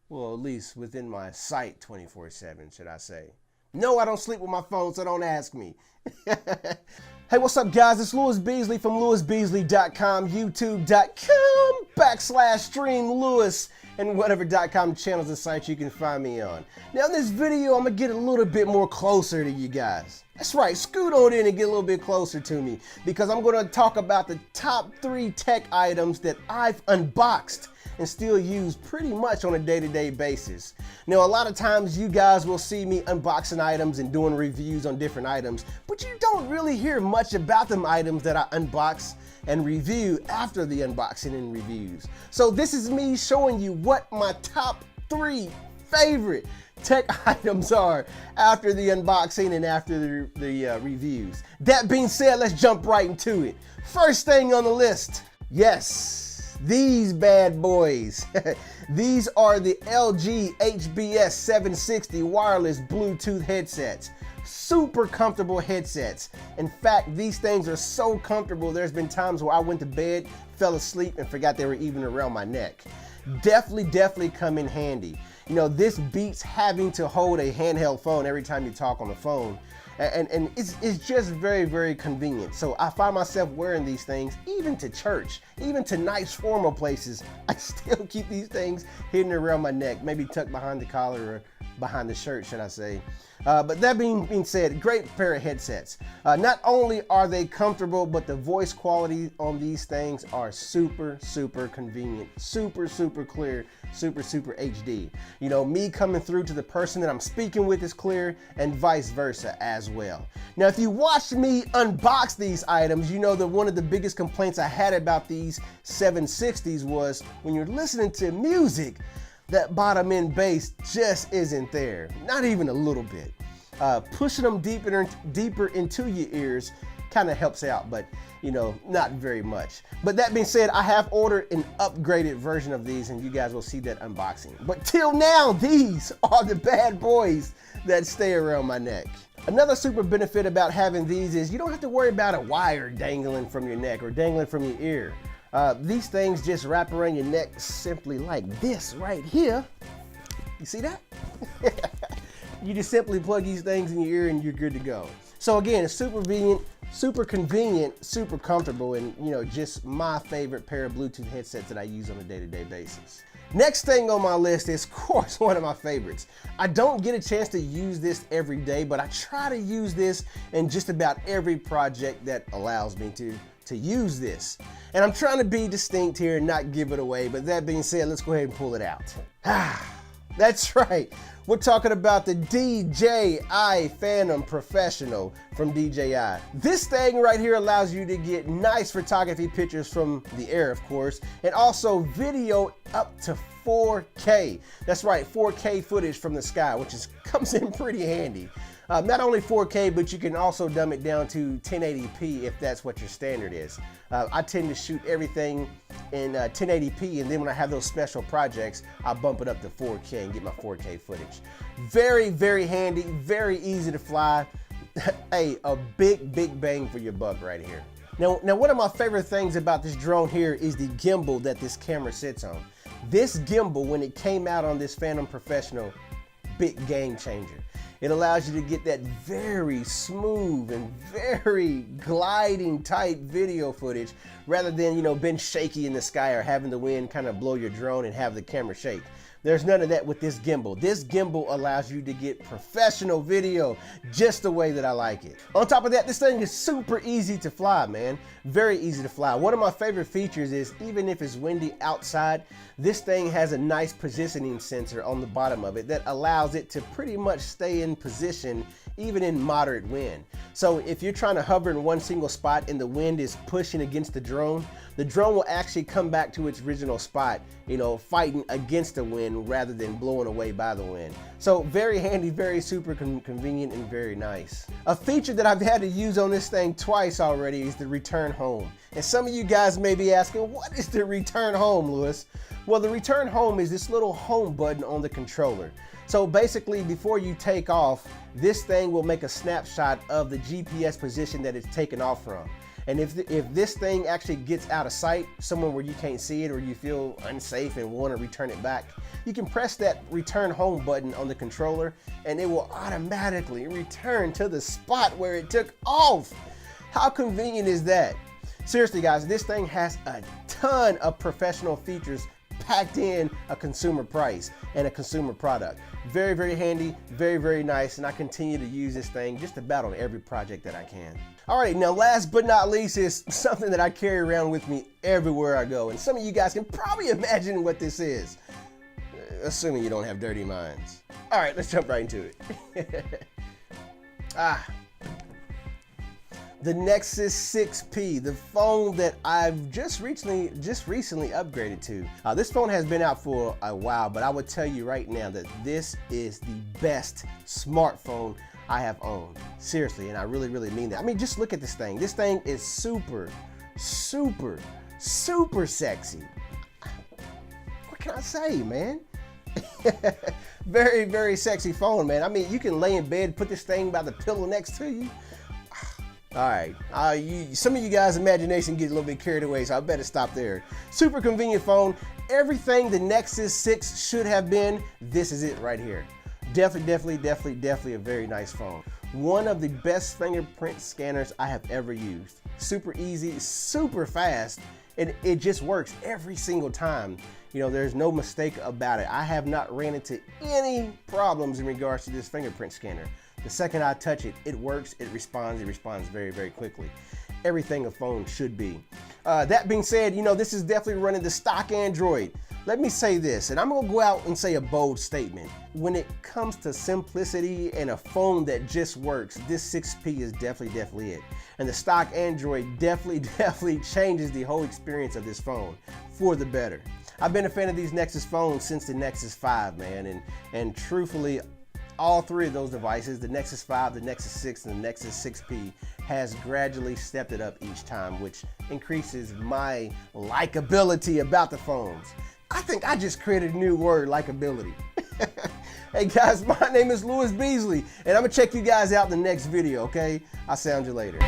Well, at least within my sight 24/7, should I say. No, I don't sleep with my phone, so don't ask me. Hey, what's up, guys? It's Louis Beasley from louisbeasley.com, youtube.com/stream Louis, and whatever.com channels and sites you can find me on. Now, in this video, I'm going to get a little bit more closer to you guys. That's right, scoot on in and get a little bit closer to me, because I'm going to talk about the top 3 tech items that I've unboxed and still use pretty much on a day-to-day basis. Now, a lot of times you guys will see me unboxing items and doing reviews on different items, but you don't really hear much about them items that I unbox and review after the unboxing and reviews. So this is me showing you what my top 3 favorite tech items are after the unboxing and after the reviews. That being said, let's jump right into it. First thing on the list, yes, these bad boys. These are the LG HBS 760 wireless Bluetooth headsets. Super comfortable headsets. In fact, these things are so comfortable, there's been times where I went to bed, fell asleep, and forgot they were even around my neck. Definitely come in handy. You know, this beats having to hold a handheld phone every time you talk on the phone. And it's just very convenient. So I find myself wearing these things even to church, even to nice formal places. I still keep these things hidden around my neck, maybe tucked behind the collar or behind the shirt, should I say. But that being said, great pair of headsets. Not only are they comfortable, but the voice quality on these things are super convenient, super clear, super HD. You know, me coming through to the person that I'm speaking with is clear, and vice versa as well. Now, if you watched me unbox these items, you know that one of the biggest complaints I had about these 760s was when you're listening to music, that bottom end bass just isn't there, not even a little bit. Pushing them deeper into your ears kind of helps out, but you know, not very much. But that being said, I have ordered an upgraded version of these, and you guys will see that unboxing. But till now, these are the bad boys that stay around my neck. Another super benefit about having these is you don't have to worry about a wire dangling from your neck or dangling from your ear. These things just wrap around your neck simply like this right here. You see that? You just simply plug these things in your ear and you're good to go. So again, it's super convenient, super comfortable, and you know, just my favorite pair of Bluetooth headsets that I use on a day-to-day basis. Next thing on my list is, of course, one of my favorites. I don't get a chance to use this every day, but I try to use this in just about every project that allows me to use this. And I'm trying to be distinct here and not give it away, but that being said, let's go ahead and pull it out. That's right. We're talking about the DJI Phantom Professional from DJI. This thing right here allows you to get nice photography pictures from the air, of course, and also video up to 4K. That's right, 4K footage from the sky, which comes in pretty handy. Not only 4K, but you can also dumb it down to 1080p if that's what your standard is. I tend to shoot everything in 1080p, and then when I have those special projects, I bump it up to 4K and get my 4K footage. Very handy, very easy to fly. Hey, a big bang for your buck right here. Now, one of my favorite things about this drone here is the gimbal that this camera sits on. This gimbal, when it came out on this Phantom Professional, big game changer. It allows you to get that very smooth and very gliding tight video footage rather than, you know, being shaky in the sky or having the wind kind of blow your drone and have the camera shake. There's none of that with this gimbal. This gimbal allows you to get professional video just the way that I like it. On top of that, this thing is super easy to fly, man. Very easy to fly. One of my favorite features is even if it's windy outside, this thing has a nice positioning sensor on the bottom of it that allows it to pretty much stay in position even in moderate wind. So if you're trying to hover in one single spot and the wind is pushing against the drone will actually come back to its original spot, you know, fighting against the wind rather than blowing away by the wind. So very handy, very super convenient, and very nice. A feature that I've had to use on this thing twice already is the return home. And some of you guys may be asking, what is the return home, Louis? Well, the return home is this little home button on the controller. So basically, before you take off, this thing will make a snapshot of the GPS position that it's taken off from. And if this thing actually gets out of sight, somewhere where you can't see it or you feel unsafe and want to return it back, you can press that return home button on the controller and it will automatically return to the spot where it took off. How convenient is that? Seriously guys, this thing has a ton of professional features packed in a consumer price and a consumer product. Very, very handy, very, very nice, and I continue to use this thing just about on every project that I can. All right, now last but not least is something that I carry around with me everywhere I go, and some of you guys can probably imagine what this is, assuming you don't have dirty minds. All right, let's jump right into it. The Nexus 6P, the phone that I've just recently upgraded to. This phone has been out for a while, but I would tell you right now that this is the best smartphone I have owned. Seriously, and I really, really mean that. I mean, just look at this thing. This thing is super, super, super sexy. What can I say, man? Very, very sexy phone, man. I mean, you can lay in bed, put this thing by the pillow next to you. All right, some of you guys' imagination gets a little bit carried away, so I better stop there. Super convenient phone. Everything the Nexus 6 should have been, this is it right here. Definitely a very nice phone. One of the best fingerprint scanners I have ever used. Super easy, super fast, and it just works every single time. You know, there's no mistake about it. I have not ran into any problems in regards to this fingerprint scanner. The second I touch it, it works, it responds very, very quickly. Everything a phone should be. That being said, you know, this is definitely running the stock Android. Let me say this, and I'm gonna go out and say a bold statement. When it comes to simplicity and a phone that just works, this 6P is definitely it. And the stock Android definitely changes the whole experience of this phone for the better. I've been a fan of these Nexus phones since the Nexus 5, man, and truthfully, all three of those devices, the Nexus 5, the Nexus 6, and the Nexus 6P, has gradually stepped it up each time, which increases my likability about the phones. I think I just created a new word, likability. Hey guys, my name is Louis Beasley, and I'm gonna check you guys out in the next video, okay? I'll sound you later.